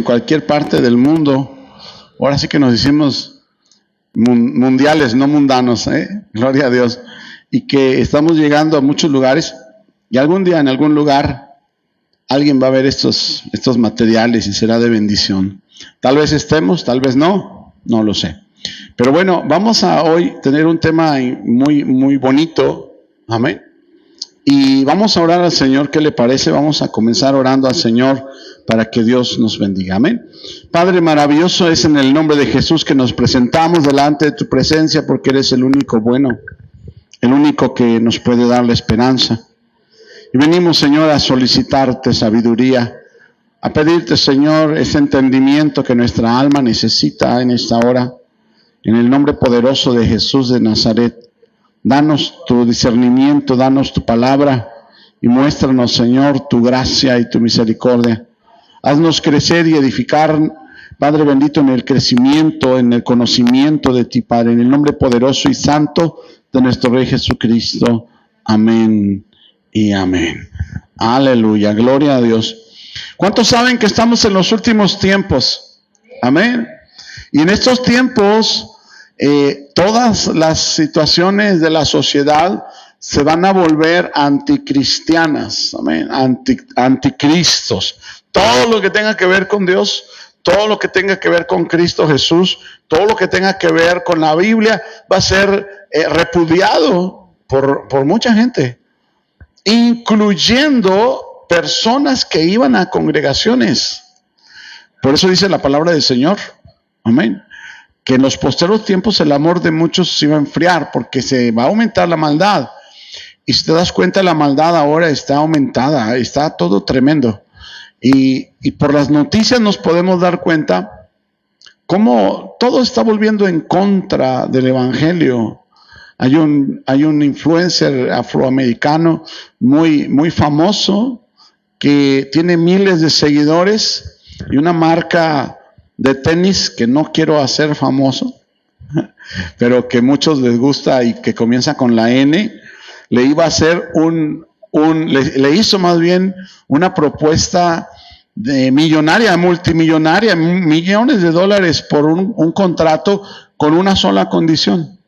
en cualquier parte del mundo. Ahora sí que nos hicimos mundiales, no mundanos, gloria a Dios. Y que estamos llegando a muchos lugares y algún día en algún lugar alguien va a ver estos materiales y será de bendición. Tal vez estemos, tal vez no lo sé. Pero bueno, vamos a hoy tener un tema muy, muy bonito, amén. Y vamos a orar al Señor, ¿qué le parece? Vamos a comenzar orando al Señor para que Dios nos bendiga, amén. Padre maravilloso, es en el nombre de Jesús que nos presentamos delante de tu presencia, porque eres el único bueno, el único que nos puede dar la esperanza. Y venimos, Señor, a solicitarte sabiduría, a pedirte, Señor, ese entendimiento que nuestra alma necesita en esta hora. En el nombre poderoso de Jesús de Nazaret, danos tu discernimiento, danos tu palabra y muéstranos, Señor, tu gracia y tu misericordia. Haznos crecer y edificar, Padre bendito, en el crecimiento, en el conocimiento de ti, Padre, en el nombre poderoso y santo de nuestro Rey Jesucristo. Amén y amén. Aleluya, gloria a Dios. ¿Cuántos saben que estamos en los últimos tiempos? Amén. Y en estos tiempos, todas las situaciones de la sociedad se van a volver anticristianas, amén, anticristos. Todo lo que tenga que ver con Dios, todo lo que tenga que ver con Cristo Jesús, todo lo que tenga que ver con la Biblia va a ser repudiado por mucha gente, incluyendo personas que iban a congregaciones. Por eso dice la palabra del Señor, amén, que en los posteros tiempos el amor de muchos se va a enfriar, porque se va a aumentar la maldad. Y si te das cuenta, la maldad ahora está aumentada, está todo tremendo. Y por las noticias nos podemos dar cuenta cómo todo está volviendo en contra del evangelio. Hay un influencer afroamericano muy, muy famoso que tiene miles de seguidores y una marca de tenis que no quiero hacer famoso, pero que muchos les gusta y que comienza con la N, le iba a hacer le hizo más bien una propuesta de millonaria, multimillonaria, millones de dólares por un contrato con una sola condición: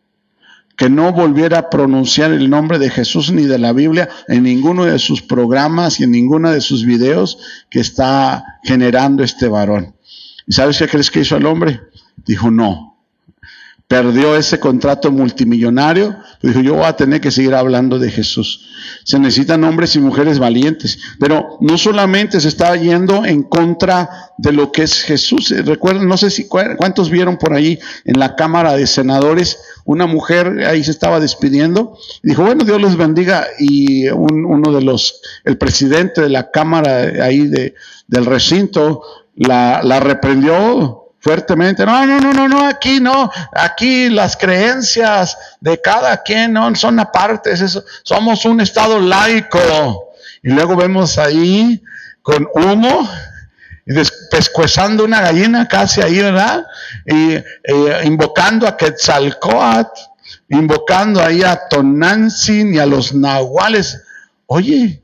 que no volviera a pronunciar el nombre de Jesús ni de la Biblia en ninguno de sus programas y en ninguno de sus videos que está generando este varón. ¿Y sabes qué crees que hizo el hombre? Dijo no. Perdió ese contrato multimillonario. Dijo, yo voy a tener que seguir hablando de Jesús. Se necesitan hombres y mujeres valientes. Pero no solamente se estaba yendo en contra de lo que es Jesús. Recuerden, no sé si cuántos vieron por ahí en la Cámara de Senadores, una mujer ahí se estaba despidiendo. Dijo, bueno, Dios les bendiga. Y el presidente de la Cámara ahí del recinto la reprendió fuertemente. No, aquí las creencias de cada quien no son apartes, somos un estado laico. Y luego vemos ahí con humo y pescuezando una gallina casi ahí, ¿verdad? Y invocando a Quetzalcóatl, invocando ahí a Tonantzin y a los nahuales. Oye,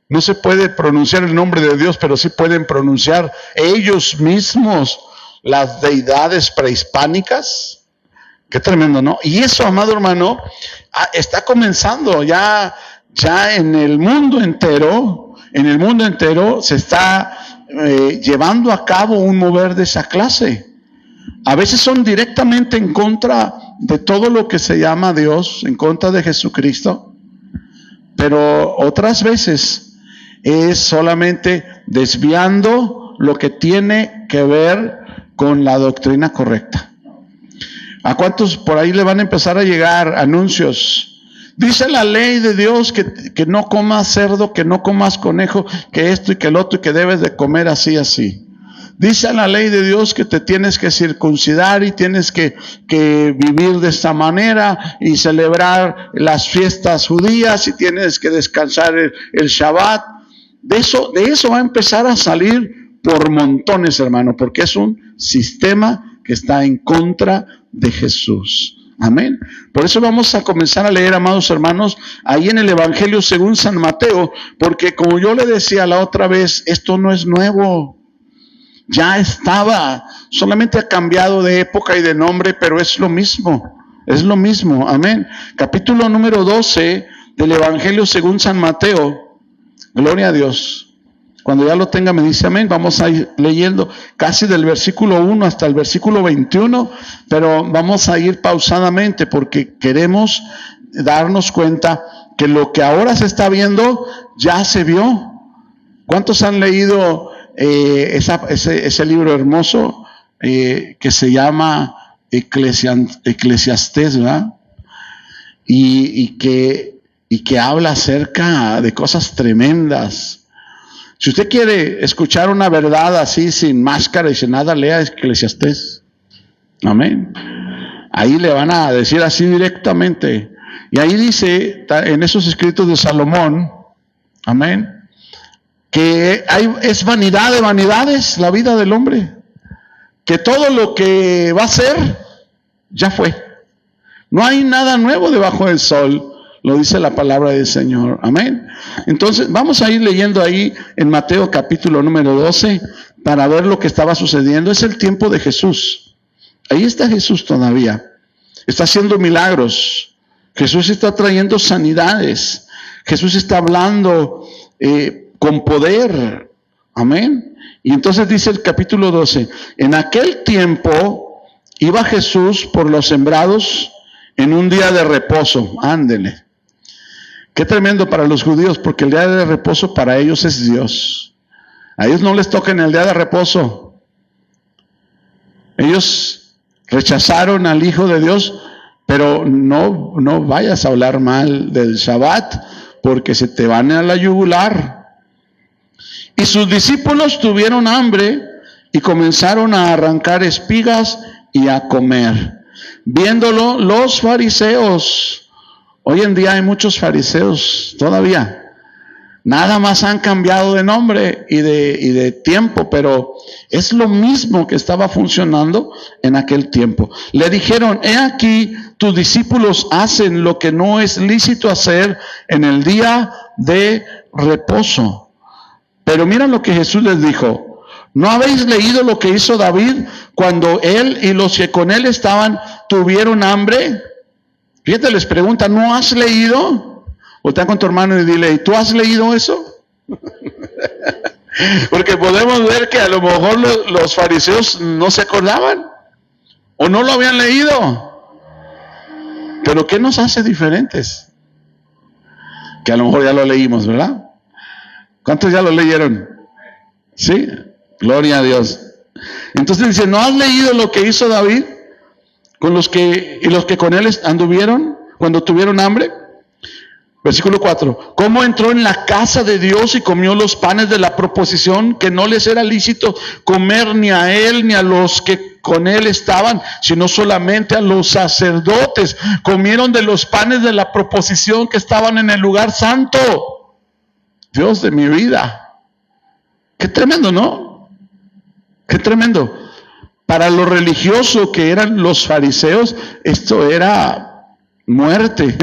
no se puede pronunciar el nombre de Dios, pero sí pueden pronunciar ellos mismos las deidades prehispánicas. Qué tremendo, ¿no? Y eso, amado hermano, está comenzando ya en el mundo entero. En el mundo entero se está llevando a cabo un mover de esa clase. A veces son directamente en contra de todo lo que se llama Dios, en contra de Jesucristo, pero otras veces es solamente desviando lo que tiene que ver con la doctrina correcta. ¿A cuántos por ahí le van a empezar a llegar anuncios? Dice la ley de Dios que no comas cerdo, que no comas conejo, que esto y que el otro, y que debes de comer así. Dice la ley de Dios que te tienes que circuncidar y tienes que vivir de esta manera y celebrar las fiestas judías y tienes que descansar el Shabbat. De eso va a empezar a salir por montones, hermano, porque es un sistema que está en contra de Jesús. Amén. Por eso vamos a comenzar a leer, amados hermanos, ahí en el Evangelio según San Mateo, porque como yo le decía la otra vez, esto no es nuevo. ya estaba, solamente ha cambiado de época y de nombre, pero es lo mismo, amén. Capítulo número 12 del Evangelio según San Mateo, gloria a Dios. Cuando ya lo tenga me dice amén. Vamos a ir leyendo casi del versículo 1 hasta el versículo 21, pero vamos a ir pausadamente porque queremos darnos cuenta que lo que ahora se está viendo ya se vio. ¿Cuántos han leído ese libro hermoso que se llama Eclesiastés, ¿verdad? Y que habla acerca de cosas tremendas. Si usted quiere escuchar una verdad así, sin máscara y sin nada, lea Eclesiastés. Amén. Ahí le van a decir así directamente. Y ahí dice, en esos escritos de Salomón, amén, que es vanidad de vanidades la vida del hombre. Que todo lo que va a ser, ya fue. No hay nada nuevo debajo del sol. Lo dice la palabra del Señor. Amén. Entonces, vamos a ir leyendo ahí en Mateo capítulo número 12 para ver lo que estaba sucediendo. Es el tiempo de Jesús. Ahí está Jesús todavía. Está haciendo milagros. Jesús está trayendo sanidades. Jesús está hablando con poder. Amén. Y entonces dice el capítulo 12. En aquel tiempo iba Jesús por los sembrados en un día de reposo. Ándele. Qué tremendo para los judíos, porque el día de reposo para ellos es Dios. A ellos no les toca en el día de reposo. Ellos rechazaron al Hijo de Dios, pero no vayas a hablar mal del Shabbat, porque se te van a la yugular. Y sus discípulos tuvieron hambre y comenzaron a arrancar espigas y a comer. Viéndolo los fariseos. Hoy en día hay muchos fariseos todavía. Nada más han cambiado de nombre y de tiempo, pero es lo mismo que estaba funcionando en aquel tiempo. Le dijeron, he aquí, tus discípulos hacen lo que no es lícito hacer en el día de reposo. Pero miren lo que Jesús les dijo. ¿No habéis leído lo que hizo David cuando él y los que con él estaban tuvieron hambre? Fíjate, les pregunta, ¿no has leído? Voltea con tu hermano y dile, ¿y tú has leído eso? Porque podemos ver que a lo mejor los fariseos no se acordaban o no lo habían leído. Pero ¿qué nos hace diferentes? Que a lo mejor ya lo leímos, ¿verdad? ¿Cuántos ya lo leyeron? ¿Sí? Gloria a Dios. Entonces dice, ¿no has leído lo que hizo David con los que con él anduvieron cuando tuvieron hambre? Versículo 4. ¿Cómo entró en la casa de Dios y comió los panes de la proposición, que no les era lícito comer ni a él ni a los que con él estaban, sino solamente a los sacerdotes? Comieron de los panes de la proposición que estaban en el lugar santo. Dios de mi vida. Qué tremendo, ¿no? Qué tremendo. Para lo religioso que eran los fariseos, esto era muerte.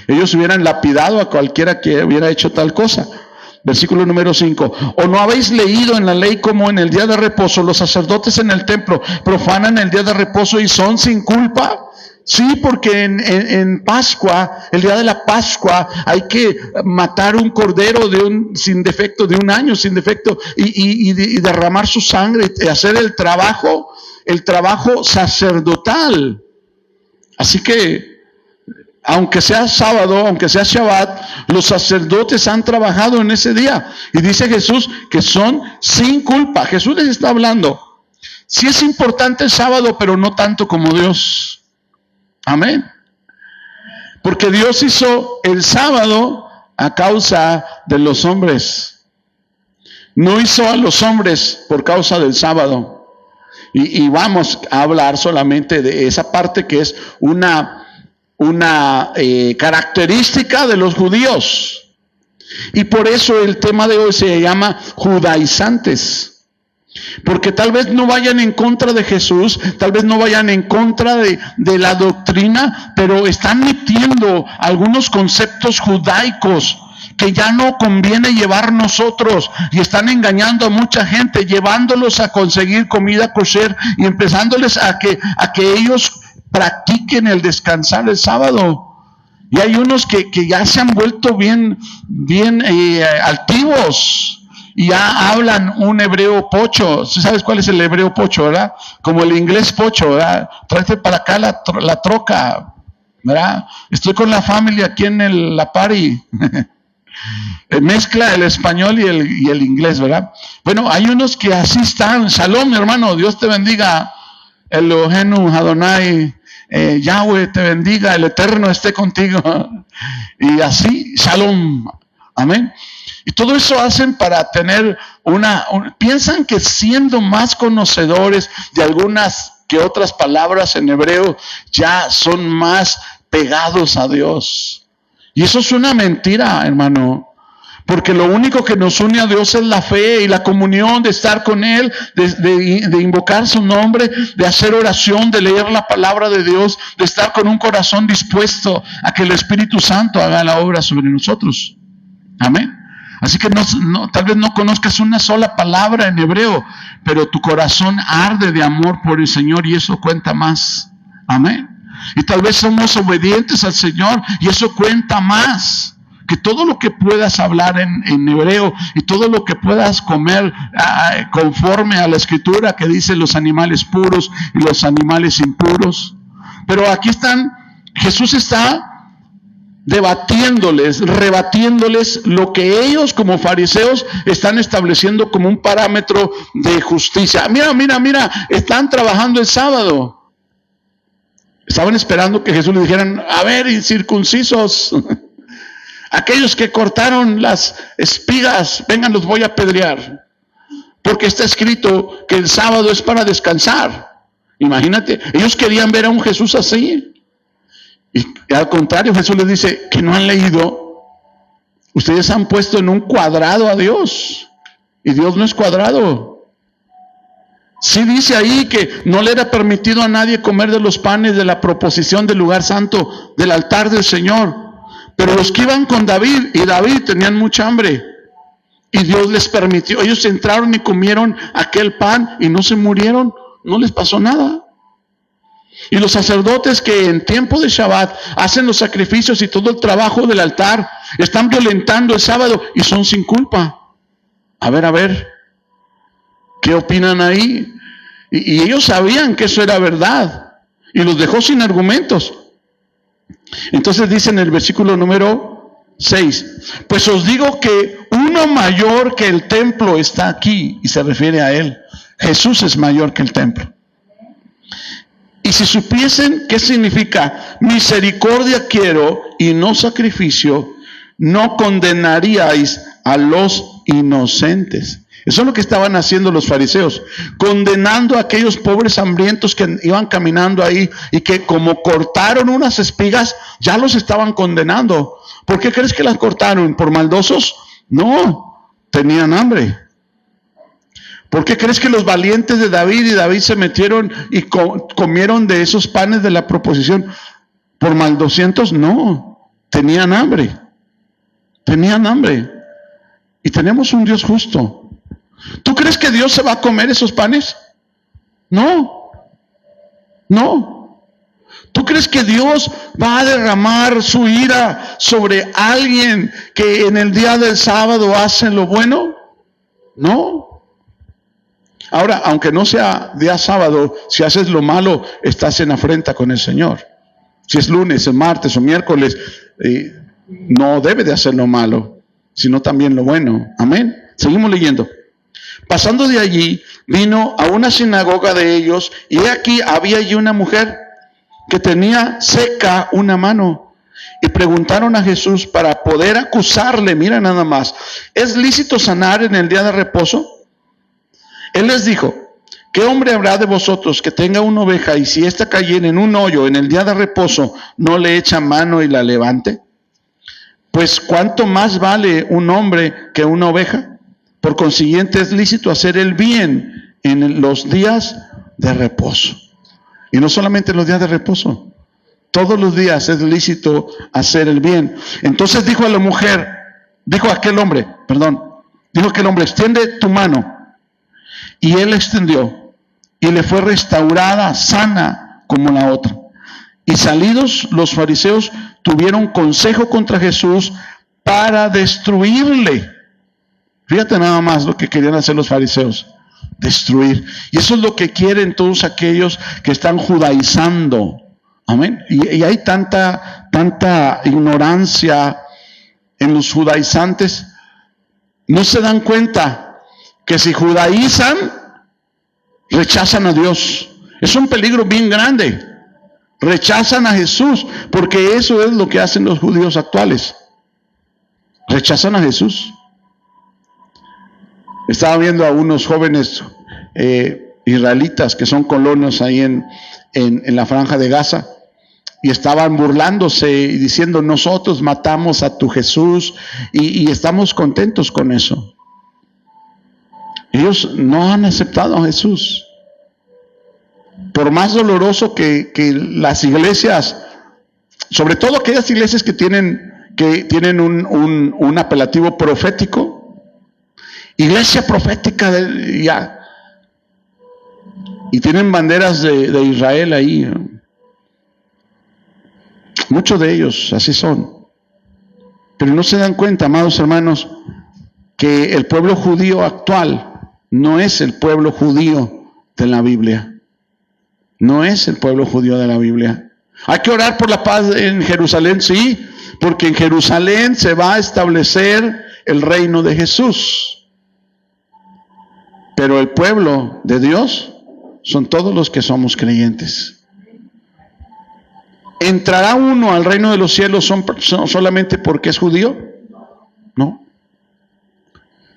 Ellos hubieran lapidado a cualquiera que hubiera hecho tal cosa. Versículo número 5. ¿O no habéis leído en la ley como en el día de reposo los sacerdotes en el templo profanan el día de reposo y son sin culpa? Sí, porque en Pascua, el día de la Pascua, hay que matar un cordero sin defecto, de un año sin defecto, y derramar su sangre y hacer el trabajo sacerdotal. Así que, aunque sea sábado, aunque sea Shabbat, los sacerdotes han trabajado en ese día. Y dice Jesús que son sin culpa. Jesús les está hablando. Sí es importante el sábado, pero no tanto como Dios. Amén. Porque Dios hizo el sábado a causa de los hombres. No hizo a los hombres por causa del sábado. Y vamos a hablar solamente de esa parte que es una característica de los judíos. Y por eso el tema de hoy se llama judaizantes. Porque tal vez no vayan en contra de Jesús, tal vez no vayan en contra de la doctrina, pero están metiendo algunos conceptos judaicos que ya no conviene llevar nosotros, y están engañando a mucha gente, llevándolos a conseguir comida kosher y empezándoles a que ellos practiquen el descansar el sábado. Y hay unos que ya se han vuelto bien altivos y ya hablan un hebreo pocho. ¿Sí sabes cuál es el hebreo pocho, verdad? Como el inglés pocho, ¿verdad? Tráete para acá la troca, ¿verdad? Estoy con la familia aquí en la party. Mezcla el español y el inglés, ¿verdad? Bueno, hay unos que así están. Shalom, mi hermano, Dios te bendiga. Elohenu Adonai, Yahweh te bendiga, el Eterno esté contigo. Y así, shalom, amén. Y todo eso hacen para tener piensan que siendo más conocedores de algunas que otras palabras en hebreo, ya son más pegados a Dios. Y eso es una mentira, hermano. Porque lo único que nos une a Dios es la fe y la comunión de estar con Él, de invocar su nombre, de hacer oración, de leer la palabra de Dios, de estar con un corazón dispuesto a que el Espíritu Santo haga la obra sobre nosotros. Amén. Así que tal vez no conozcas una sola palabra en hebreo, pero tu corazón arde de amor por el Señor y eso cuenta más. Amén. Y tal vez somos obedientes al Señor y eso cuenta más que todo lo que puedas hablar en hebreo y todo lo que puedas comer conforme a la escritura que dice los animales puros y los animales impuros. Pero aquí Jesús está rebatiéndoles lo que ellos como fariseos están estableciendo como un parámetro de justicia. Mira, están trabajando el sábado. Estaban esperando que Jesús les dijeran, a ver, incircuncisos, aquellos que cortaron las espigas, vengan, los voy a apedrear. Porque está escrito que el sábado es para descansar. Imagínate, ellos querían ver a un Jesús así. Y al contrario, Jesús les dice que no han leído. Ustedes han puesto en un cuadrado a Dios. Y Dios no es cuadrado. Sí dice ahí que no le era permitido a nadie comer de los panes de la proposición del lugar santo, del altar del Señor. Pero los que iban con David, y David tenían mucha hambre, y Dios les permitió, ellos entraron y comieron aquel pan y no se murieron, no les pasó nada. Y los sacerdotes que en tiempo de Shabbat hacen los sacrificios y todo el trabajo del altar, están violentando el sábado y son sin culpa. A ver, ¿qué opinan ahí? Y ellos sabían que eso era verdad, y los dejó sin argumentos. Entonces dice en el versículo número 6, pues os digo que uno mayor que el templo está aquí, y se refiere a él. Jesús es mayor que el templo. Y si supiesen qué significa misericordia quiero y no sacrificio, no condenaríais a los inocentes. Eso es lo que estaban haciendo los fariseos, condenando a aquellos pobres hambrientos que iban caminando ahí y que como cortaron unas espigas, ya los estaban condenando. ¿Por qué crees que las cortaron? ¿Por maldosos? No, tenían hambre. ¿Por qué crees que los valientes de David y David se metieron y comieron de esos panes de la proposición? ¿Por maldocientos? No, tenían hambre. Tenían hambre. Y tenemos un Dios justo. ¿Tú crees que Dios se va a comer esos panes? No. ¿Tú crees que Dios va a derramar su ira sobre alguien que en el día del sábado hace lo bueno? No. Ahora, aunque no sea día sábado, si haces lo malo, estás en afrenta con el Señor. Si es lunes, o martes o miércoles, no debe de hacer lo malo, sino también lo bueno. Amén. Seguimos leyendo. Pasando de allí, vino a una sinagoga de ellos, y he aquí había allí una mujer que tenía seca una mano. Y preguntaron a Jesús para poder acusarle. Mira nada más, ¿es lícito sanar en el día de reposo? Él les dijo, ¿qué hombre habrá de vosotros que tenga una oveja y si ésta cayere en un hoyo en el día de reposo, no le echa mano y la levante? Pues ¿cuánto más vale un hombre que una oveja? Por consiguiente es lícito hacer el bien en los días de reposo. Y no solamente en los días de reposo, todos los días es lícito hacer el bien. Entonces dijo a la mujer, dijo aquel hombre, extiende tu mano. Y él extendió, y le fue restaurada, sana como la otra. Y salidos los fariseos tuvieron consejo contra Jesús para destruirle. Fíjate nada más lo que querían hacer los fariseos, destruir. Y eso es lo que quieren todos aquellos que están judaizando. Amén. Y hay tanta ignorancia en los judaizantes. No se dan cuenta que si judaizan, rechazan a Dios. Es un peligro bien grande. Rechazan a Jesús, porque eso es lo que hacen los judíos actuales. Rechazan a Jesús. Estaba viendo a unos jóvenes israelitas que son colonos ahí en la franja de Gaza, y estaban burlándose y diciendo: nosotros matamos a tu Jesús y estamos contentos con eso. Ellos no han aceptado a Jesús. Por más doloroso que las iglesias, sobre todo aquellas iglesias que tienen un apelativo profético, iglesia profética ya, y tienen banderas de Israel ahí, muchos de ellos así son, pero no se dan cuenta, amados hermanos, que el pueblo judío actual no es el pueblo judío de la Biblia. No es el pueblo judío de la Biblia. Hay que orar por la paz en Jerusalén, sí, porque en Jerusalén se va a establecer el reino de Jesús. Pero el pueblo de Dios son todos los que somos creyentes. ¿Entrará uno al reino de los cielos solamente porque es judío? No.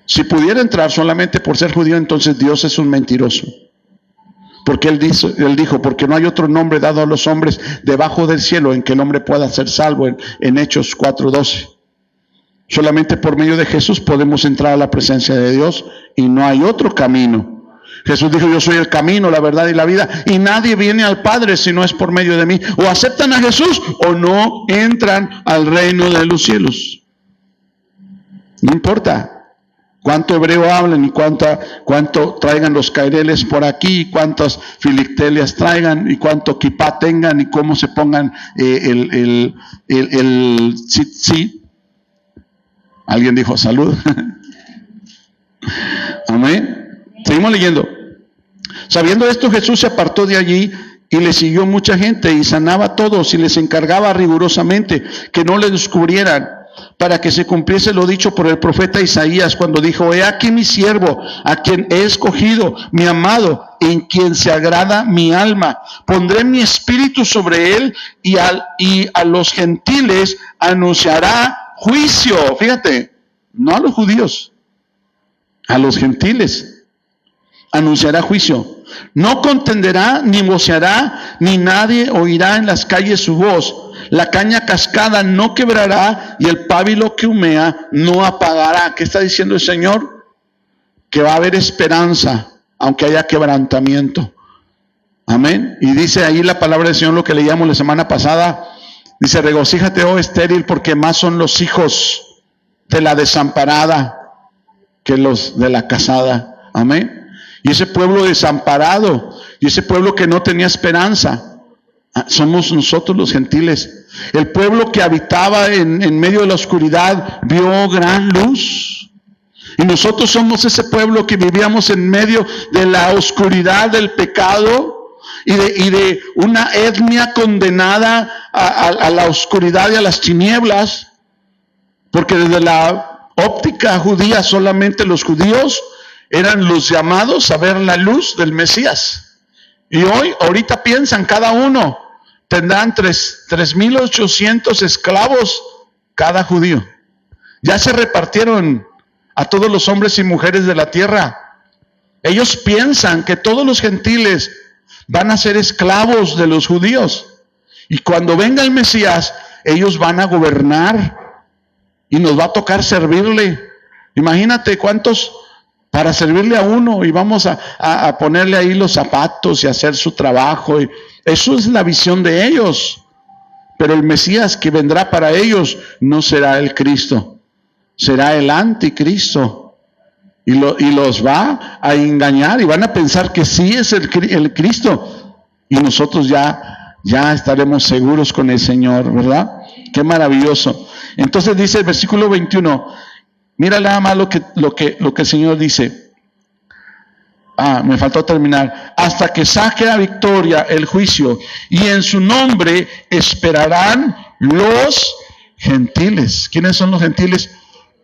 Si pudiera entrar solamente por ser judío, entonces Dios es un mentiroso. Porque él dijo, porque no hay otro nombre dado a los hombres debajo del cielo en que el hombre pueda ser salvo, en Hechos 4:12. Solamente por medio de Jesús podemos entrar a la presencia de Dios y no hay otro camino. Jesús dijo: yo soy el camino, la verdad y la vida, y nadie viene al Padre si no es por medio de mí. O aceptan a Jesús o no entran al reino de los cielos. No importa cuánto hebreo hablen y cuánto traigan los caireles por aquí, y cuántas filictelias traigan y cuánto kipá tengan y cómo se pongan el tzitzit. Alguien dijo salud. Amén. Seguimos leyendo. Sabiendo esto, Jesús se apartó de allí y le siguió mucha gente, y sanaba a todos y les encargaba rigurosamente que no le descubrieran, para que se cumpliese lo dicho por el profeta Isaías cuando dijo: he aquí mi siervo, a quien he escogido, mi amado, en quien se agrada mi alma. Pondré mi espíritu sobre él y a los gentiles anunciará juicio. Fíjate, no a los judíos, a los gentiles anunciará juicio. No contenderá, ni voceará, ni nadie oirá en las calles su voz. La caña cascada no quebrará, y el pábilo que humea no apagará. ¿Qué está diciendo el Señor? Que va a haber esperanza, aunque haya quebrantamiento. Amén. Y dice ahí la palabra del Señor, lo que leíamos la semana pasada. Dice: regocíjate, oh estéril, porque más son los hijos de la desamparada que los de la casada. Amén. Y ese pueblo desamparado, y ese pueblo que no tenía esperanza, somos nosotros los gentiles. El pueblo que habitaba en medio de la oscuridad vio gran luz. Y nosotros somos ese pueblo que vivíamos en medio de la oscuridad del pecado y de una etnia condenada a la oscuridad y a las tinieblas. Porque desde la óptica judía, solamente los judíos eran los llamados a ver la luz del Mesías. Y ahorita piensan, cada uno tendrán 3,800 esclavos cada judío. Ya se repartieron a todos los hombres y mujeres de la tierra. Ellos piensan que todos los gentiles van a ser esclavos de los judíos. Y cuando venga el Mesías, ellos van a gobernar y nos va a tocar servirle. Imagínate cuántos para servirle a uno, y vamos a ponerle ahí los zapatos y hacer su trabajo. Eso es la visión de ellos. Pero el Mesías que vendrá para ellos no será el Cristo. será el anticristo. Y los va a engañar y van a pensar que sí es el Cristo. Y nosotros ya estaremos seguros con el Señor, ¿verdad? Qué maravilloso. Entonces dice el versículo 21, mira nada más lo que el Señor dice. Me faltó terminar. Hasta que saque a victoria el juicio, y en su nombre esperarán los gentiles. ¿Quiénes son los gentiles?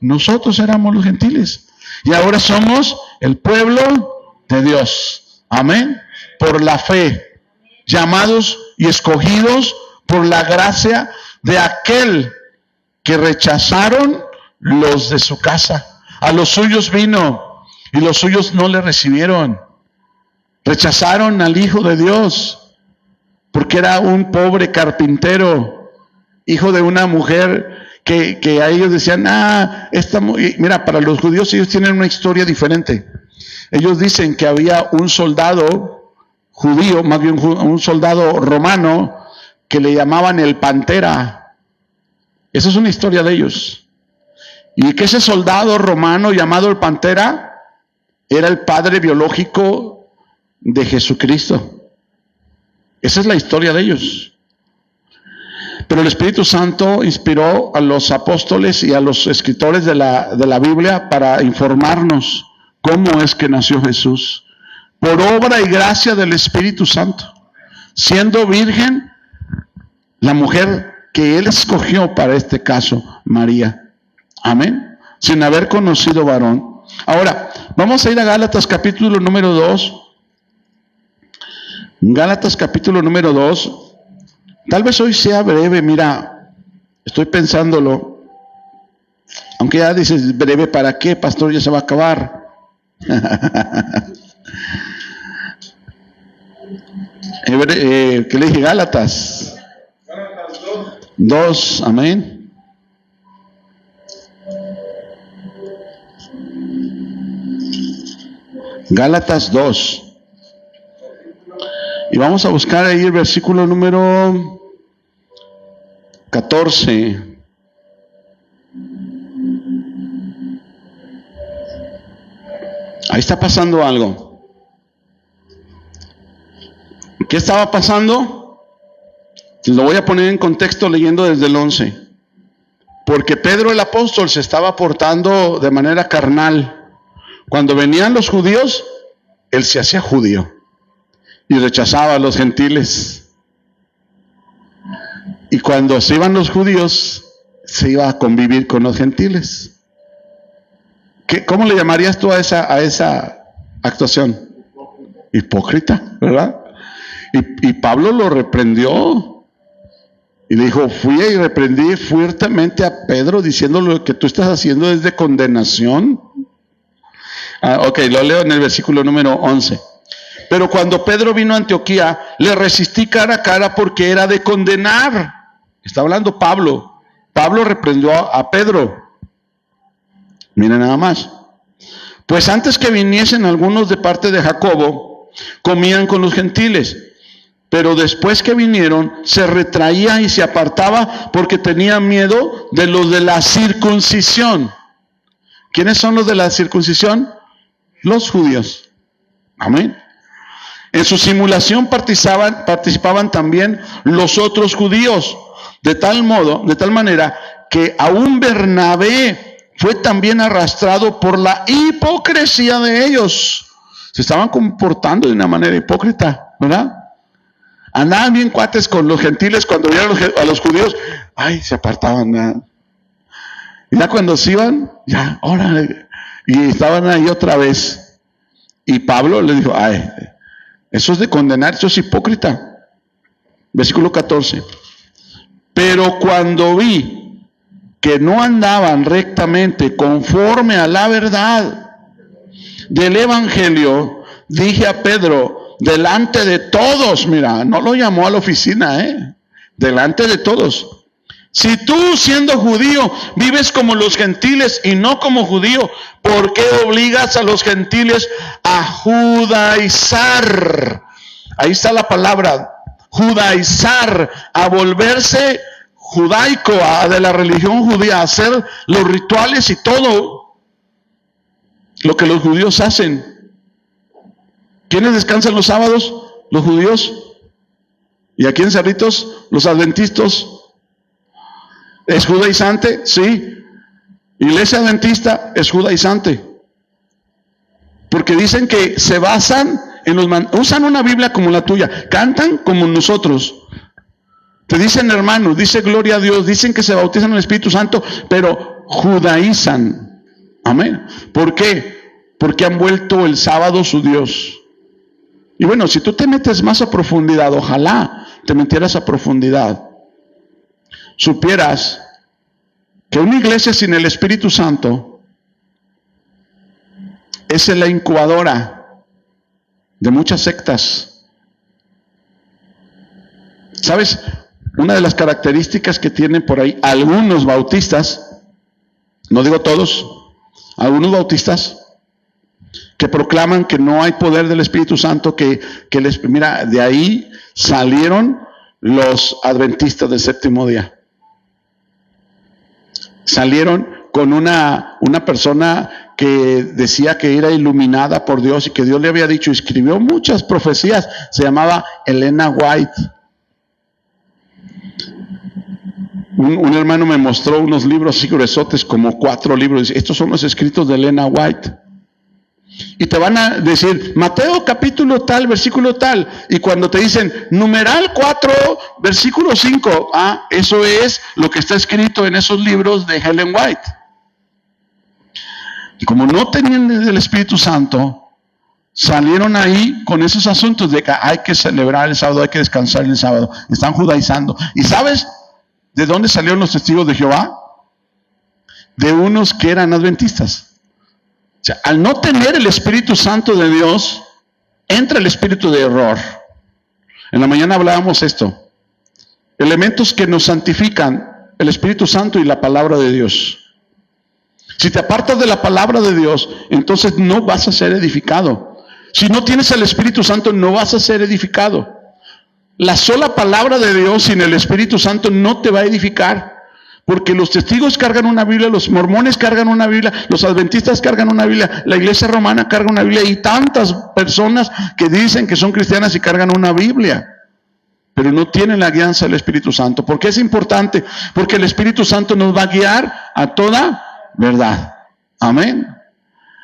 Nosotros éramos los gentiles. Y ahora somos el pueblo de Dios. Amén. Por la fe, llamados y escogidos por la gracia de aquel que rechazaron los de su casa. A los suyos vino y los suyos no le recibieron. Rechazaron al Hijo de Dios porque era un pobre carpintero, hijo de una mujer que a ellos decían, mira, para los judíos ellos tienen una historia diferente. Ellos dicen que había un soldado judío, más bien un soldado romano, que le llamaban el Pantera. Esa es una historia de ellos. Y que ese soldado romano llamado el Pantera era el padre biológico de Jesucristo. Esa es la historia de ellos. Pero el Espíritu Santo inspiró a los apóstoles y a los escritores de la Biblia para informarnos cómo es que nació Jesús. Por obra y gracia del Espíritu Santo. Siendo virgen, la mujer que Él escogió para este caso, María. Amén. Sin haber conocido varón. Ahora, vamos a ir a Gálatas capítulo número 2. Gálatas capítulo número 2. Tal vez hoy sea breve, mira, estoy pensándolo. Aunque ya dices, breve, ¿para qué, pastor? Ya se va a acabar. ¿Qué le dije? Gálatas 2, amén. Gálatas 2. Y vamos a buscar ahí el versículo número 14. Ahí está pasando algo. ¿Qué estaba pasando? Lo voy a poner en contexto leyendo desde el 11. Porque Pedro el apóstol se estaba portando de manera carnal. Cuando venían los judíos, él se hacía judío y rechazaba a los gentiles. Y cuando se iban los judíos, se iba a convivir con los gentiles. ¿Cómo le llamarías tú a esa actuación? Hipócrita, ¿verdad? Y Pablo lo reprendió. Y le dijo, fui y reprendí fuertemente a Pedro diciéndole lo que tú estás haciendo es de condenación. Ok, lo leo en el versículo número 11. Pero cuando Pedro vino a Antioquía, le resistí cara a cara porque era de condenar. Está hablando Pablo. Pablo reprendió a Pedro. Mira nada más. Pues antes que viniesen algunos de parte de Jacobo, comían con los gentiles. Pero después que vinieron, se retraía y se apartaba porque tenía miedo de los de la circuncisión. ¿Quiénes son los de la circuncisión? Los judíos. Amén. En su simulación participaban también los otros judíos, de tal manera que aún Bernabé fue también arrastrado por la hipocresía de ellos. Se estaban comportando de una manera hipócrita, ¿verdad? Andaban bien cuates con los gentiles cuando vieron a los judíos, se apartaban. Y ya cuando se iban, órale, y estaban ahí otra vez. Y Pablo les dijo, eso es de condenar, eso es hipócrita. Versículo 14. Pero cuando vi que no andaban rectamente conforme a la verdad del evangelio, dije a Pedro, delante de todos, mira, no lo llamó a la oficina, delante de todos. Si tú, siendo judío, vives como los gentiles y no como judío, ¿por qué obligas a los gentiles a judaizar? Ahí está la palabra, judaizar, a volverse judaico, de la religión judía, hacer los rituales y todo lo que los judíos hacen. ¿Quiénes descansan los sábados? Los judíos. ¿Y aquí en Cerritos? Los adventistas. ¿Es judaizante? Sí. Iglesia adventista es judaizante. Porque dicen que se basan en usan una Biblia como la tuya, cantan como nosotros. Te dicen hermanos, dice gloria a Dios, dicen que se bautizan en el Espíritu Santo, pero judaizan. Amén. ¿Por qué? Porque han vuelto el sábado su Dios. Y bueno, si tú te metes más a profundidad, ojalá te metieras a profundidad, supieras que una iglesia sin el Espíritu Santo es la incubadora de muchas sectas. ¿Sabes? Una de las características que tienen por ahí algunos bautistas, no digo todos, algunos bautistas, que proclaman que no hay poder del Espíritu Santo, mira, de ahí salieron los adventistas del séptimo día. Salieron con una persona que decía que era iluminada por Dios y que Dios le había dicho, escribió muchas profecías, se llamaba Elena White. Un hermano me mostró unos libros así gruesotes, como 4 libros, estos son los escritos de Elena White. Y te van a decir, Mateo capítulo tal, versículo tal, y cuando te dicen, numeral 4, versículo 5, eso es lo que está escrito en esos libros de Ellen White. Y como no tenían el Espíritu Santo, salieron ahí con esos asuntos de que hay que celebrar el sábado, hay que descansar el sábado, están judaizando. ¿Y sabes de dónde salieron los testigos de Jehová? De unos que eran adventistas. O sea, al no tener el Espíritu Santo de Dios, entra el espíritu de error. En la mañana hablábamos esto. Elementos que nos santifican, el Espíritu Santo y la palabra de Dios. Si te apartas de la palabra de Dios, entonces no vas a ser edificado. Si no tienes el Espíritu Santo, no vas a ser edificado. La sola palabra de Dios sin el Espíritu Santo no te va a edificar. Porque los testigos cargan una Biblia, los mormones cargan una Biblia, los adventistas cargan una Biblia, la iglesia romana carga una Biblia y tantas personas que dicen que son cristianas y cargan una Biblia, pero no tienen la guianza del Espíritu Santo. ¿Por qué es importante? Porque el Espíritu Santo nos va a guiar a toda verdad. Amén.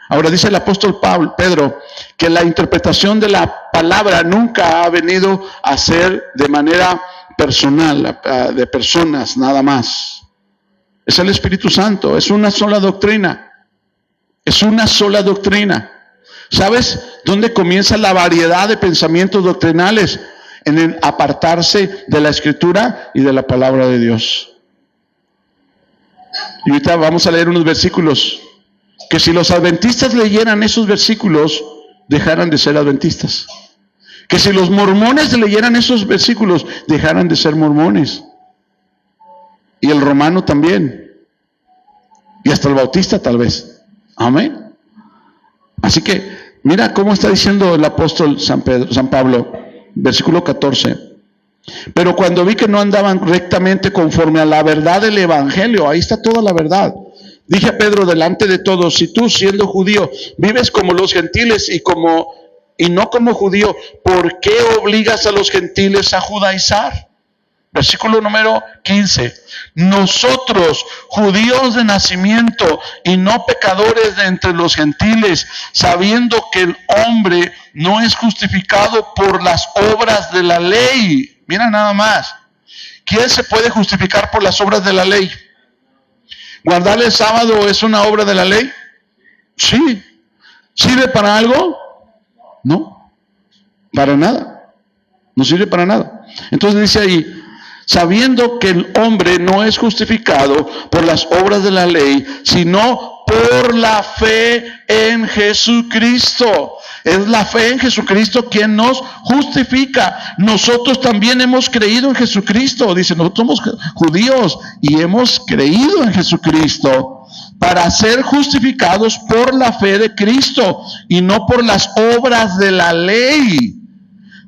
Ahora dice el apóstol Pedro que la interpretación de la palabra nunca ha venido a ser de manera personal, de personas nada más. Es el Espíritu Santo, es una sola doctrina. Es una sola doctrina. ¿Sabes dónde comienza la variedad de pensamientos doctrinales? En el apartarse de la Escritura y de la palabra de Dios. Y ahorita vamos a leer unos versículos que si los adventistas leyeran esos versículos, dejaran de ser adventistas. Que si los mormones leyeran esos versículos, dejaran de ser mormones. Y el romano también. Y hasta el bautista tal vez. Amén. Así que mira cómo está diciendo el apóstol San Pablo, versículo 14. Pero cuando vi que no andaban rectamente conforme a la verdad del evangelio, ahí está toda la verdad. Dije a Pedro delante de todos, si tú siendo judío vives como los gentiles y no como judío, ¿por qué obligas a los gentiles a judaizar? Versículo número 15. Nosotros, judíos de nacimiento y no pecadores de entre los gentiles, sabiendo que el hombre no es justificado por las obras de la ley. Mira nada más. ¿Quién se puede justificar por las obras de la ley? ¿Guardar el sábado es una obra de la ley? Sí. ¿Sirve para algo? No. Para nada. No sirve para nada. Entonces dice ahí, sabiendo que el hombre no es justificado por las obras de la ley, sino por la fe en Jesucristo. Es la fe en Jesucristo quien nos justifica. Nosotros también hemos creído en Jesucristo. Dice, nosotros somos judíos y hemos creído en Jesucristo para ser justificados por la fe de Cristo y no por las obras de la ley.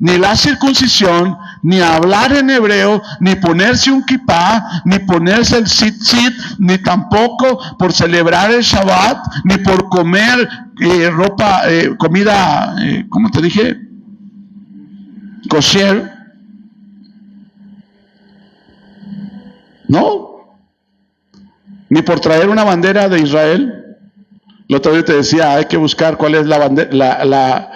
Ni la circuncisión, ni hablar en hebreo, ni ponerse un kipá, ni ponerse el tzitzit, ni tampoco por celebrar el Shabbat, ni por comer comida, ¿cómo te dije? Kosher. No. Ni por traer una bandera de Israel. El otro día te decía, hay que buscar cuál es la bandera,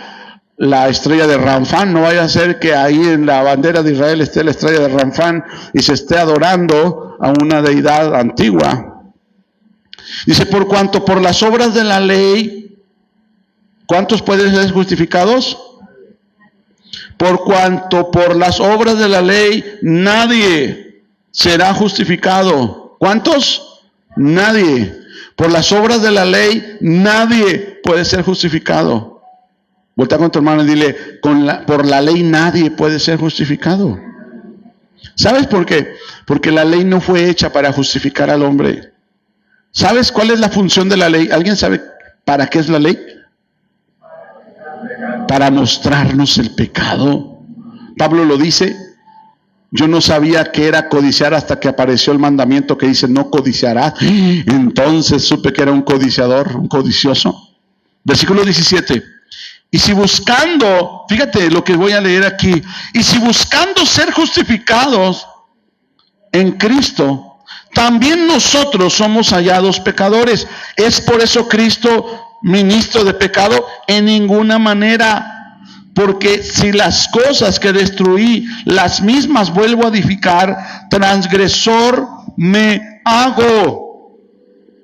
la estrella de Ramfán. No vaya a ser que ahí en la bandera de Israel esté la estrella de Ramfán y se esté adorando a una deidad antigua. Dice, por cuanto por las obras de la ley, ¿cuántos pueden ser justificados? Por cuanto por las obras de la ley nadie será justificado. ¿Cuántos? Nadie. Por las obras de la ley nadie puede ser justificado. Voltea con tu hermano y dile, por la ley nadie puede ser justificado. ¿Sabes por qué? Porque la ley no fue hecha para justificar al hombre. ¿Sabes cuál es la función de la ley? ¿Alguien sabe para qué es la ley? Para mostrarnos el pecado. Pablo lo dice. Yo no sabía qué era codiciar hasta que apareció el mandamiento que dice no codiciarás. Entonces supe que era un codiciador, un codicioso. Versículo 17. Y si buscando, fíjate lo que voy a leer aquí, y si buscando ser justificados en Cristo, también nosotros somos hallados pecadores. ¿Es por eso Cristo ministro de pecado? En ninguna manera. Porque si las cosas que destruí, las mismas vuelvo a edificar, transgresor me hago.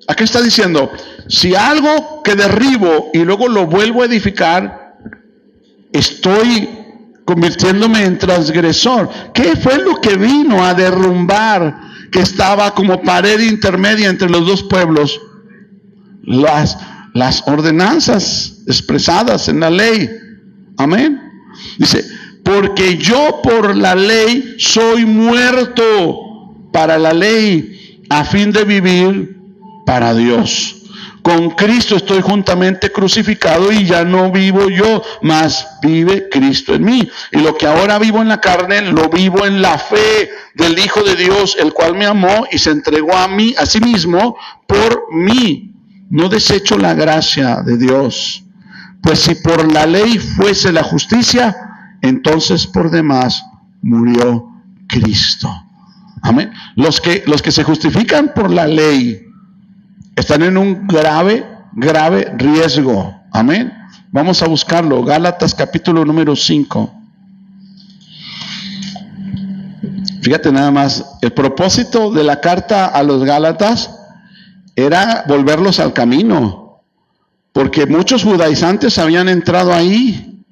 ¿A qué está diciendo? Si algo que derribo y luego lo vuelvo a edificar, estoy convirtiéndome en transgresor. ¿Qué fue lo que vino a derrumbar, que estaba como pared intermedia entre los dos pueblos? Las ordenanzas expresadas en la ley. Amén. Dice, porque yo por la ley soy muerto para la ley, a fin de vivir para Dios. Con Cristo estoy juntamente crucificado y ya no vivo yo, mas vive Cristo en mí. Y lo que ahora vivo en la carne, lo vivo en la fe del Hijo de Dios, el cual me amó y se entregó a mí, a sí mismo, por mí. No desecho la gracia de Dios. Pues si por la ley fuese la justicia, entonces por demás murió Cristo. Amén. Los que se justifican por la ley están en un grave riesgo. Amén. Vamos a buscarlo. Gálatas capítulo número 5. Fíjate nada más. El propósito de la carta a los Gálatas era volverlos al camino. Porque muchos judaizantes habían entrado ahí.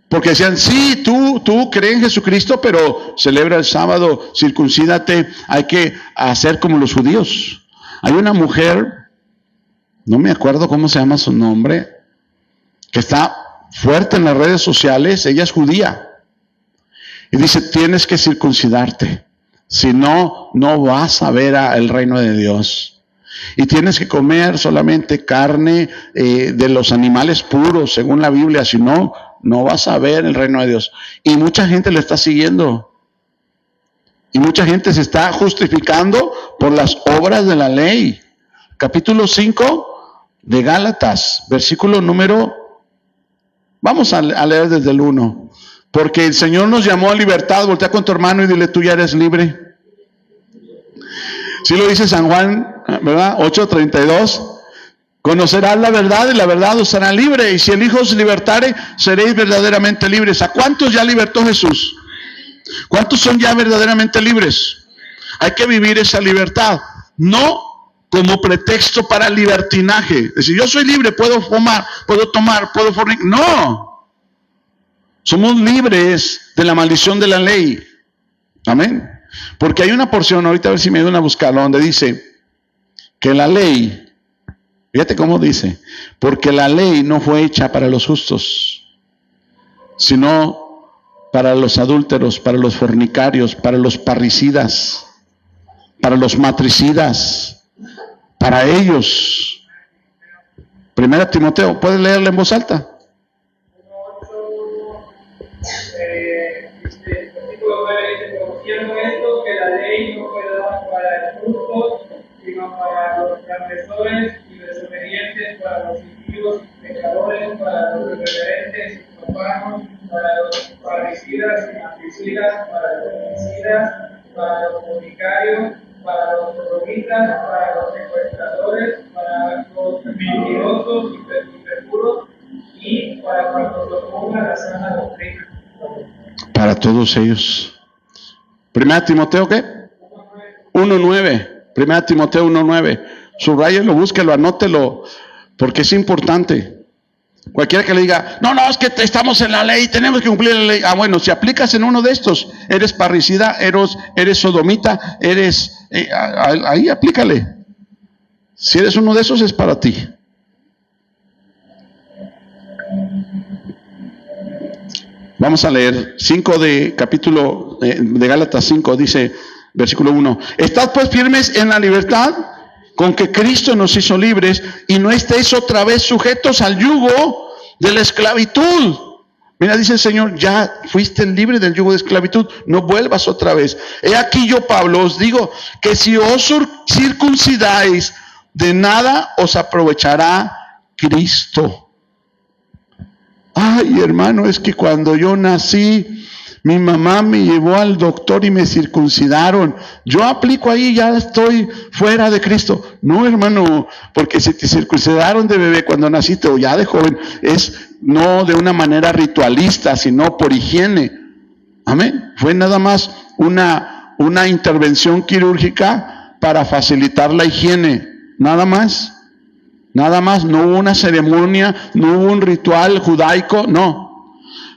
Porque decían, sí, tú crees en Jesucristo, pero celebra el sábado, circuncídate, hay que hacer como los judíos. Hay una mujer, no me acuerdo cómo se llama su nombre, que está fuerte en las redes sociales, ella es judía. Y dice, tienes que circuncidarte, si no, no vas a ver el reino de Dios. Y tienes que comer solamente carne de los animales puros, según la Biblia, si no, no vas a ver el reino de Dios. Y mucha gente le está siguiendo. Y mucha gente se está justificando por las obras de la ley. Capítulo 5 de Gálatas, versículo número, vamos a leer desde el 1. Porque el Señor nos llamó a libertad. Voltea con tu hermano y dile, tú ya eres libre. Sí lo dice San Juan, ¿verdad? 8:32. Conocerás la verdad y la verdad os hará libre. Y si el Hijo os libertare, seréis verdaderamente libres. ¿A cuántos ya libertó Jesús? ¿Cuántos son ya verdaderamente libres? Hay que vivir esa libertad. No como pretexto para libertinaje. Es decir, yo soy libre, puedo fumar, puedo tomar, puedo fornicar. No. Somos libres de la maldición de la ley. Amén. Porque hay una porción, ahorita a ver si me ayudan a buscarlo, donde dice que la ley, fíjate cómo dice, porque la ley no fue hecha para los justos, sino para los adúlteros, para los fornicarios, para los parricidas, para los matricidas, para ellos. 1 Timoteo, ¿puedes leerla en voz alta? siendo esto que la ley no fue dada para el justo, sino para los transgresores y desobedientes, para los impíos y pecadores, para los irreverentes y profanos, para los parricidas y matricidas, para los homicidas, para los fornicarios, para los sodomitas, para los secuestradores, para los mentirosos y impuros, y para cuantos los pongan la sana doctrina. Para todos ellos. Primera Timoteo, ¿qué? 1:9. Primera Timoteo 1:9. Subrayelo, búsquelo, anótelo, porque es importante. Cualquiera que le diga, no, es que estamos en la ley, tenemos que cumplir la ley. Ah, bueno, si aplicas en uno de estos, eres parricida, eres sodomita, ahí aplícale. Si eres uno de esos, es para ti. Vamos a leer 5 de capítulo de Gálatas 5, dice versículo 1. Estad pues firmes en la libertad con que Cristo nos hizo libres, y no estéis otra vez sujetos al yugo de la esclavitud. Mira, dice el Señor, ya fuiste libre del yugo de esclavitud, no vuelvas otra vez. He aquí yo, Pablo, os digo que si os circuncidáis, de nada os aprovechará Cristo. Ay, hermano, es que cuando yo nací, mi mamá me llevó al doctor y me circuncidaron. Yo aplico ahí, ya estoy fuera de Cristo. No, hermano, porque si te circuncidaron de bebé cuando naciste o ya de joven, es no de una manera ritualista, sino por higiene. Amén. Fue nada más una intervención quirúrgica para facilitar la higiene. Nada más. Nada más. No hubo una ceremonia, no hubo un ritual judaico, no.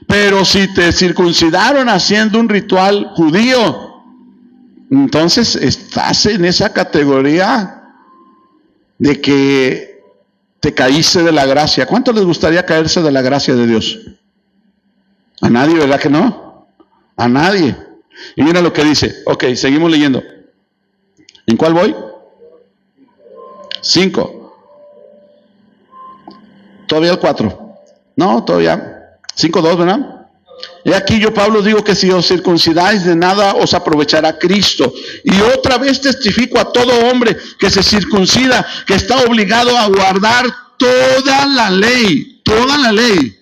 Pero si te circuncidaron haciendo un ritual judío, entonces estás en esa categoría de que te caíste de la gracia. ¿Cuánto les gustaría caerse de la gracia de Dios? A nadie, ¿verdad que no? A nadie. Y mira lo que dice. Ok, seguimos leyendo. ¿En cuál voy? 5. Todavía el 4. No, todavía. 5:2, ¿verdad? Y aquí yo, Pablo, digo que si os circuncidáis, de nada os aprovechará Cristo. Y otra vez testifico a todo hombre que se circuncida, que está obligado a guardar toda la ley. Toda la ley.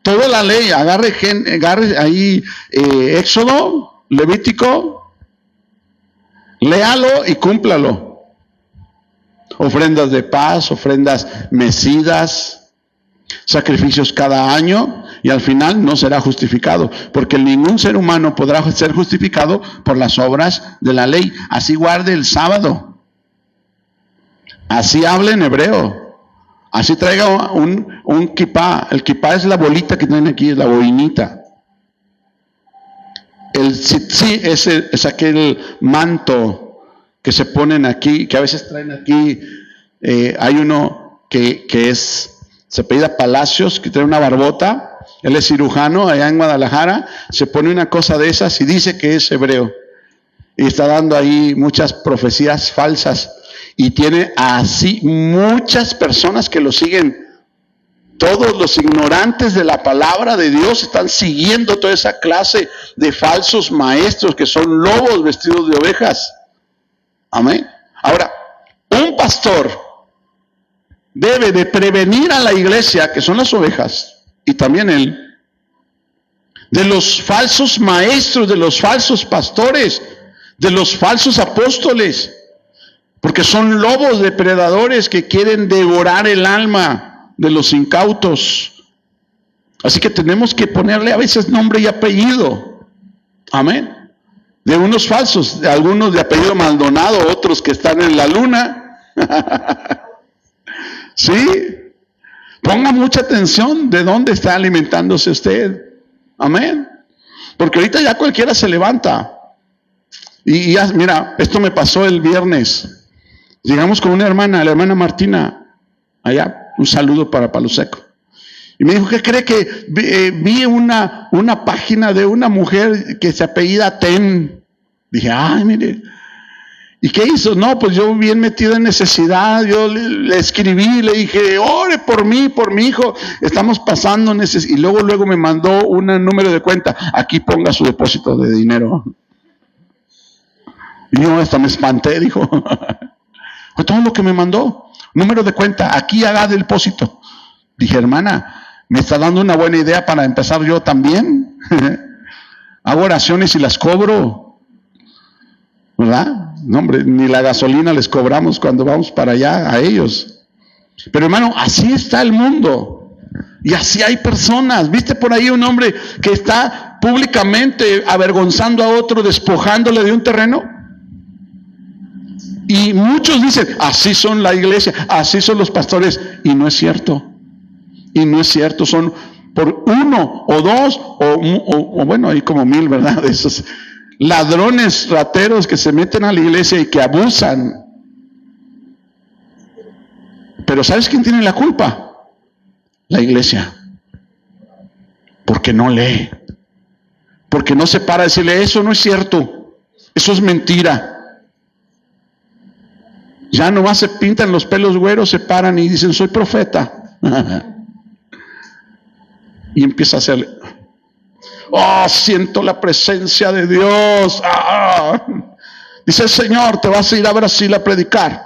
Toda la ley. Agarre ahí Éxodo, Levítico, léalo y cúmplalo. Ofrendas de paz, ofrendas mecidas, sacrificios cada año, y al final no será justificado, porque ningún ser humano podrá ser justificado por las obras de la ley. Así guarde el sábado, así hable en hebreo, así traiga un kipá. El kipá es la bolita que tienen aquí, es la boinita. El tzitzí es aquel manto que se ponen aquí, que a veces traen aquí. Hay uno que se apellida Palacios, que trae una barbota. Él es cirujano allá en Guadalajara. Se pone una cosa de esas y dice que es hebreo. Y está dando ahí muchas profecías falsas. Y tiene así muchas personas que lo siguen. Todos los ignorantes de la palabra de Dios están siguiendo toda esa clase de falsos maestros que son lobos vestidos de ovejas. Amén. Ahora, un pastor debe de prevenir a la iglesia, que son las ovejas, y también él, de los falsos maestros, de los falsos pastores, de los falsos apóstoles, porque son lobos depredadores que quieren devorar el alma de los incautos. Así que tenemos que ponerle a veces nombre y apellido. Amén. De unos falsos, de algunos de apellido Maldonado, otros que están en la luna. Sí, ponga mucha atención de dónde está alimentándose usted. Amén. Porque ahorita ya cualquiera se levanta. Y ya, mira, esto me pasó el viernes. Llegamos con una hermana, la hermana Martina, allá, un saludo para Palo Seco. Y me dijo, ¿qué cree que vi una página de una mujer que se apellida Ten? Dije, ay, mire. ¿Y qué hizo? No, pues yo bien metido en necesidad, yo le escribí, le dije, ore por mí, por mi hijo, estamos pasando necesidad. Y luego me mandó un número de cuenta, aquí ponga su depósito de dinero. Y yo hasta me espanté, dijo. Fue todo lo que me mandó, número de cuenta, aquí haga depósito. Dije, hermana, me está dando una buena idea para empezar yo también. Hago oraciones y las cobro, ¿verdad? No, hombre, ni la gasolina les cobramos cuando vamos para allá a ellos. Pero hermano, así está el mundo. Y así hay personas. ¿Viste por ahí un hombre que está públicamente avergonzando a otro, despojándole de un terreno? Y muchos dicen, así son la iglesia, así son los pastores. Y no es cierto. Y no es cierto. Son por uno o dos, o bueno, hay como 1000, ¿verdad? De esos ladrones, rateros que se meten a la iglesia y que abusan. Pero ¿sabes quién tiene la culpa? La iglesia. Porque no lee. Porque no se para a decirle, eso no es cierto. Eso es mentira. Ya nomás se pintan los pelos güeros, se paran y dicen, soy profeta. Y empieza a hacerle, oh, siento la presencia de Dios. Dice el Señor, te vas a ir a Brasil a predicar.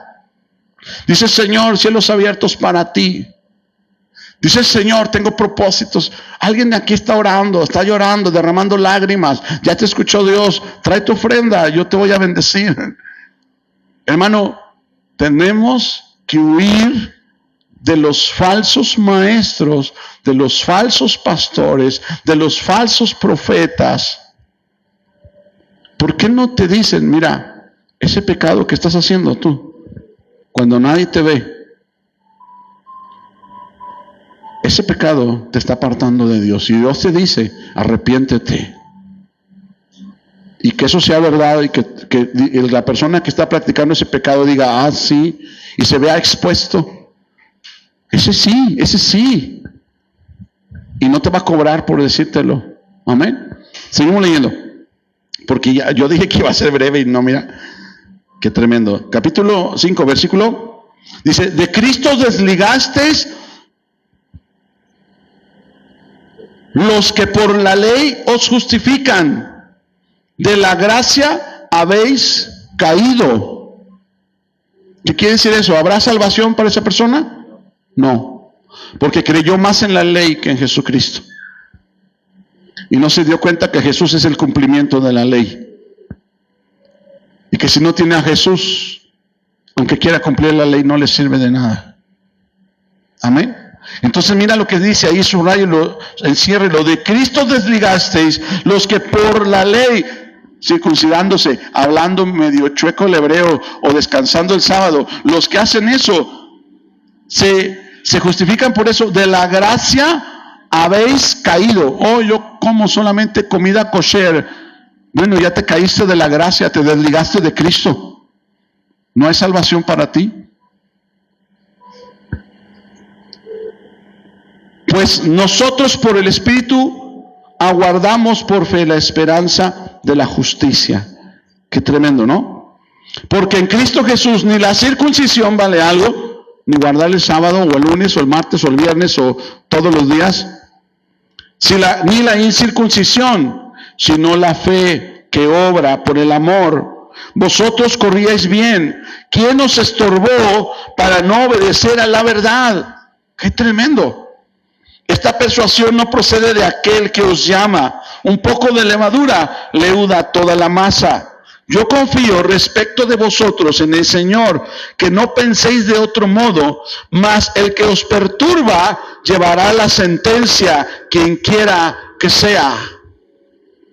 Dice el Señor, cielos abiertos para ti. Dice el Señor, tengo propósitos. Alguien de aquí está orando, está llorando, derramando lágrimas. Ya te escuchó Dios, trae tu ofrenda, yo te voy a bendecir. Hermano, tenemos que huir de los falsos maestros, de los falsos pastores, de los falsos profetas. ¿Por qué no te dicen, mira, ese pecado que estás haciendo tú, cuando nadie te ve, ese pecado te está apartando de Dios? Y Dios te dice, arrepiéntete. Y que eso sea verdad y que la persona que está practicando ese pecado diga, sí, y se vea expuesto. Ese sí. Y no te va a cobrar por decírtelo. Amén. Seguimos leyendo. Porque ya, yo dije que iba a ser breve y no, mira. Qué tremendo. Capítulo 5, versículo. Dice, de Cristo desligasteis los que por la ley os justifican. De la gracia habéis caído. ¿Qué quiere decir eso? ¿Habrá salvación para esa persona? No, porque creyó más en la ley que en Jesucristo. Y no se dio cuenta que Jesús es el cumplimiento de la ley. Y que si no tiene a Jesús, aunque quiera cumplir la ley, no le sirve de nada. Amén. Entonces mira lo que dice ahí, subrayelo, enciérrelo. De Cristo desligasteis los que por la ley, circuncidándose, hablando medio chueco el hebreo o descansando el sábado, los que hacen eso se justifican por eso. De la gracia habéis caído. Oh, yo como solamente comida kosher. Bueno, ya te caíste de la gracia, te desligaste de Cristo. ¿No hay salvación para ti? Pues nosotros por el Espíritu aguardamos por fe la esperanza de la justicia. Qué tremendo, ¿no? Porque en Cristo Jesús ni la circuncisión vale algo, ni guardar el sábado o el lunes o el martes o el viernes o todos los días, ni la incircuncisión, sino la fe que obra por el amor. Vosotros corríais bien. ¿Quién os estorbó para no obedecer a la verdad? ¡Qué tremendo! Esta persuasión no procede de aquel que os llama. Un poco de levadura leuda toda la masa. Yo confío respecto de vosotros en el Señor, que no penséis de otro modo, mas el que os perturba llevará la sentencia, quien quiera que sea.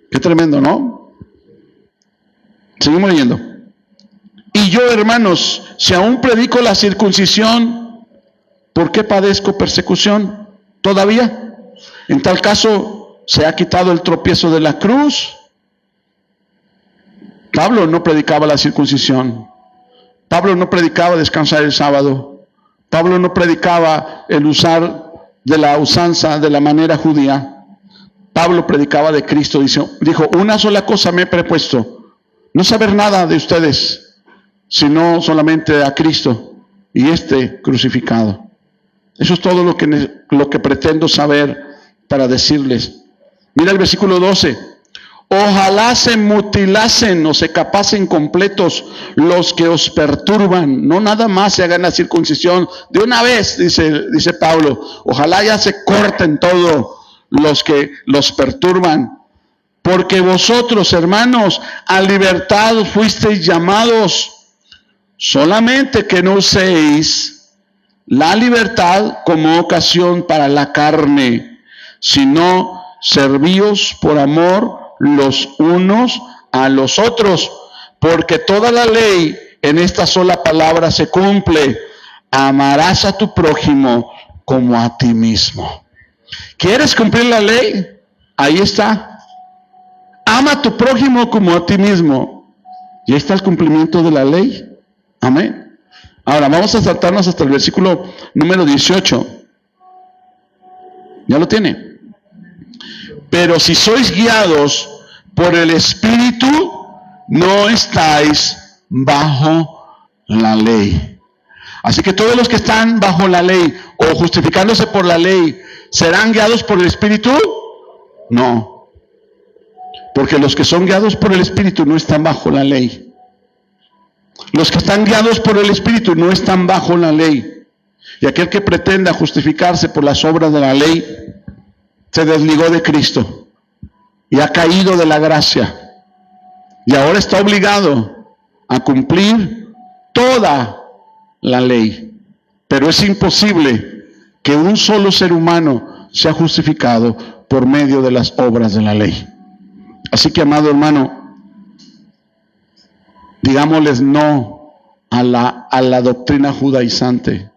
Qué tremendo, ¿no? Seguimos leyendo. Y yo, hermanos, si aún predico la circuncisión, ¿por qué padezco persecución todavía? En tal caso, ¿se ha quitado el tropiezo de la cruz? Pablo no predicaba la circuncisión. Pablo no predicaba descansar el sábado. Pablo no predicaba el usar de la usanza de la manera judía. Pablo predicaba de Cristo. Dijo, una sola cosa me he propuesto: no saber nada de ustedes, sino solamente a Cristo y crucificado. Eso es todo lo que pretendo saber para decirles. Mira el versículo 12. Ojalá se mutilasen o se capasen completos los que os perturban. No nada más se hagan la circuncisión de una vez, dice Pablo. Ojalá ya se corten todos los que los perturban. Porque vosotros, hermanos, a libertad fuisteis llamados, solamente que no uséis la libertad como ocasión para la carne, sino servíos por amor los unos a los otros, porque toda la ley en esta sola palabra se cumple: amarás a tu prójimo como a ti mismo. ¿Quieres cumplir la ley? Ahí está. Ama a tu prójimo como a ti mismo. Y ahí está el cumplimiento de la ley. Amén. Ahora vamos a saltarnos hasta el versículo número 18. ¿Ya lo tiene? Pero si sois guiados por el Espíritu, no estáis bajo la ley. Así que todos los que están bajo la ley o justificándose por la ley, ¿serán guiados por el Espíritu? No. Porque los que son guiados por el Espíritu no están bajo la ley. Los que están guiados por el Espíritu no están bajo la ley. Y aquel que pretenda justificarse por las obras de la ley, se desligó de Cristo y ha caído de la gracia. Y ahora está obligado a cumplir toda la ley. Pero es imposible que un solo ser humano sea justificado por medio de las obras de la ley. Así que, amado hermano, digámosles no a la doctrina judaizante.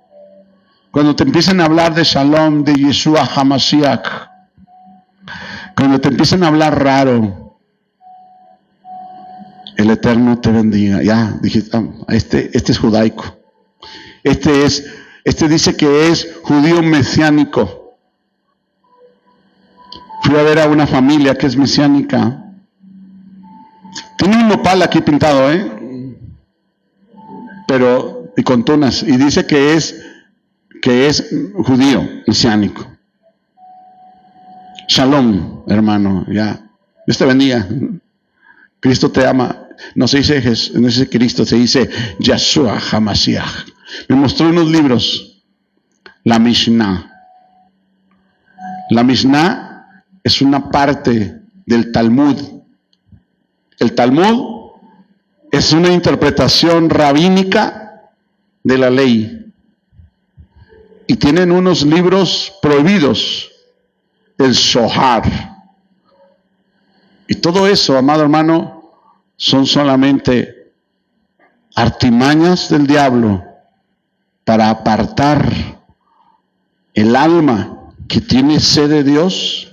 Cuando te empiecen a hablar de Shalom, de Yeshua HaMashiach, cuando te empiecen a hablar raro, el Eterno te bendiga. Ya, dije, este es judaico. Este dice que es judío mesiánico. Fui a ver a una familia que es mesiánica. Tiene un nopal aquí pintado, pero y con tunas, y dice que es judío mesiánico. Shalom, hermano, ya. Dios te bendiga. Cristo te ama. No se dice Cristo, se dice Yeshua HaMashiach. Me mostró unos libros. La Mishnah. La Mishnah es una parte del Talmud. El Talmud es una interpretación rabínica de la ley. Y tienen unos libros prohibidos. El Zohar. Y todo eso, amado hermano, son solamente artimañas del diablo para apartar el alma que tiene sed de Dios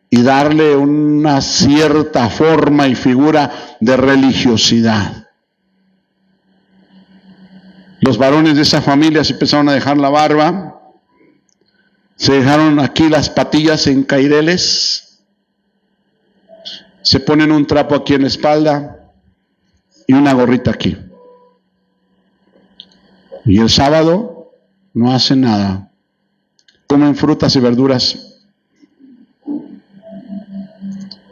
y darle una cierta forma y figura de religiosidad. Los varones de esa familia se empezaron a dejar la barba, se dejaron aquí las patillas en caireles, se ponen un trapo aquí en la espalda y una gorrita aquí. Y el sábado no hacen nada, comen frutas y verduras.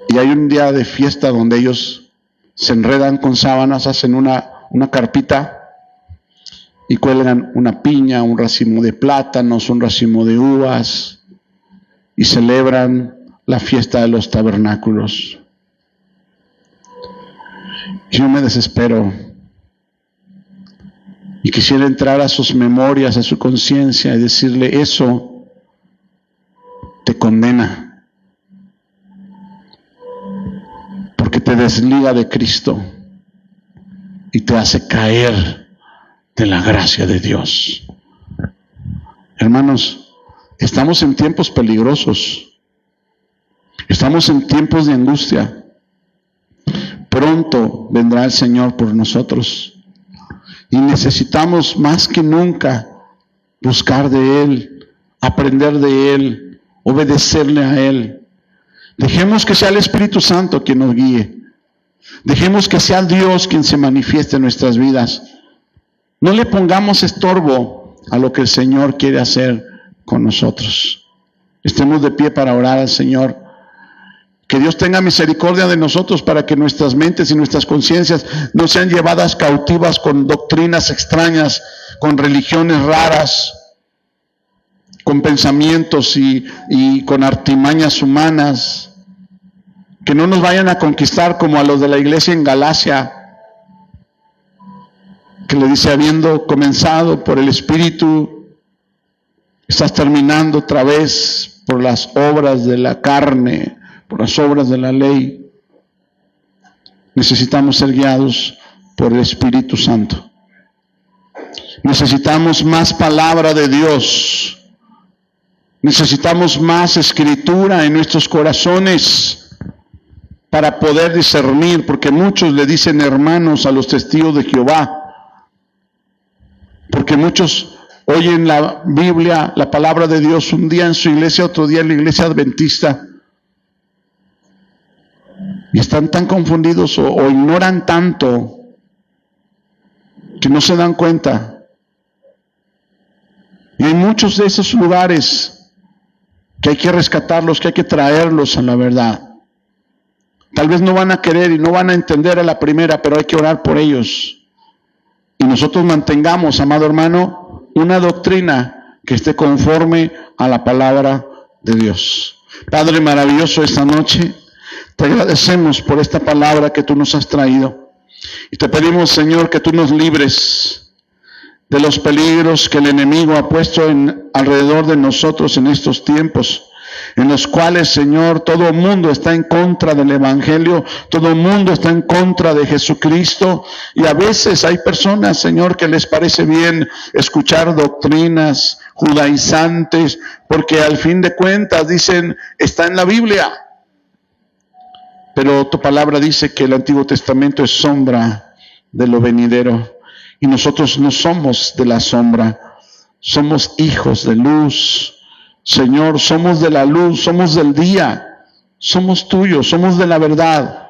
Y hay un día de fiesta donde ellos se enredan con sábanas, hacen una carpita y cuelgan una piña, un racimo de plátanos, un racimo de uvas y celebran la fiesta de los tabernáculos. Yo me desespero y quisiera entrar a sus memorias, a su conciencia y decirle: eso te condena, porque te desliga de Cristo y te hace caer de la gracia de Dios. Hermanos, estamos en tiempos peligrosos, estamos en tiempos de angustia. Pronto vendrá el Señor por nosotros y necesitamos más que nunca buscar de Él, aprender de Él, obedecerle a Él. Dejemos que sea el Espíritu Santo quien nos guíe. Dejemos que sea Dios quien se manifieste en nuestras vidas. No le pongamos estorbo a lo que el Señor quiere hacer con nosotros. Estemos de pie para orar al Señor. Que Dios tenga misericordia de nosotros para que nuestras mentes y nuestras conciencias no sean llevadas cautivas con doctrinas extrañas, con religiones raras, con pensamientos y con artimañas humanas. Que no nos vayan a conquistar como a los de la iglesia en Galacia, que le dice, habiendo comenzado por el Espíritu, estás terminando otra vez por las obras de la carne, por las obras de la ley. Necesitamos ser guiados por el Espíritu Santo. Necesitamos más palabra de Dios. Necesitamos más escritura en nuestros corazones para poder discernir, porque muchos le dicen hermanos a los testigos de Jehová, porque muchos oyen la Biblia, la palabra de Dios, un día en su iglesia, otro día en la iglesia adventista, y están tan confundidos o ignoran tanto que no se dan cuenta. Y hay muchos de esos lugares que hay que rescatarlos, que hay que traerlos a la verdad. Tal vez no van a querer y no van a entender a la primera, pero hay que orar por ellos. Y nosotros mantengamos, amado hermano, una doctrina que esté conforme a la palabra de Dios. Padre maravilloso, esta noche te agradecemos por esta palabra que tú nos has traído. Y te pedimos, Señor, que tú nos libres de los peligros que el enemigo ha puesto alrededor de nosotros en estos tiempos, en los cuales, Señor, todo el mundo está en contra del Evangelio, todo el mundo está en contra de Jesucristo, y a veces hay personas, Señor, que les parece bien escuchar doctrinas judaizantes, porque al fin de cuentas dicen, está en la Biblia. Pero tu palabra dice que el Antiguo Testamento es sombra de lo venidero, y nosotros no somos de la sombra, somos hijos de luz. Señor, somos de la luz, somos del día, somos tuyos, somos de la verdad.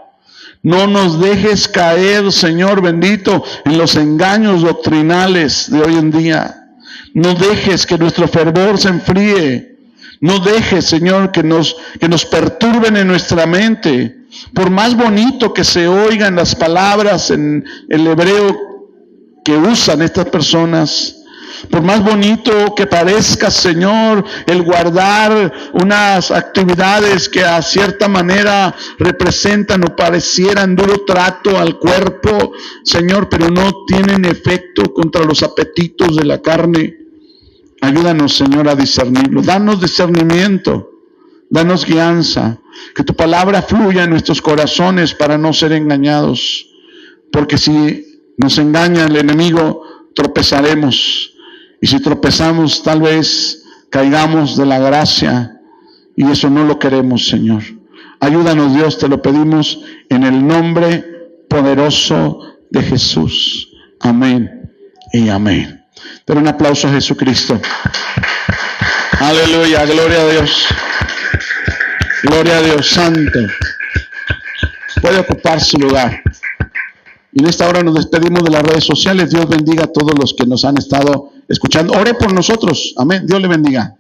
No nos dejes caer, Señor bendito, en los engaños doctrinales de hoy en día. No dejes que nuestro fervor se enfríe. No dejes, Señor, que nos perturben en nuestra mente. Por más bonito que se oigan las palabras en el hebreo que usan estas personas, por más bonito que parezca, Señor, el guardar unas actividades que a cierta manera representan o parecieran duro trato al cuerpo, Señor, pero no tienen efecto contra los apetitos de la carne. Ayúdanos, Señor, a discernirlo. Danos discernimiento, danos guianza, que tu palabra fluya en nuestros corazones para no ser engañados, porque si nos engaña el enemigo, tropezaremos. Y si tropezamos, tal vez caigamos de la gracia, y eso no lo queremos, Señor. Ayúdanos, Dios, te lo pedimos en el nombre poderoso de Jesús. Amén y amén. Dale un aplauso a Jesucristo. Aleluya, gloria a Dios. Gloria a Dios Santo. Puede ocupar su lugar. Y en esta hora nos despedimos de las redes sociales. Dios bendiga a todos los que nos han estado escuchando. Ore por nosotros. Amén. Dios le bendiga.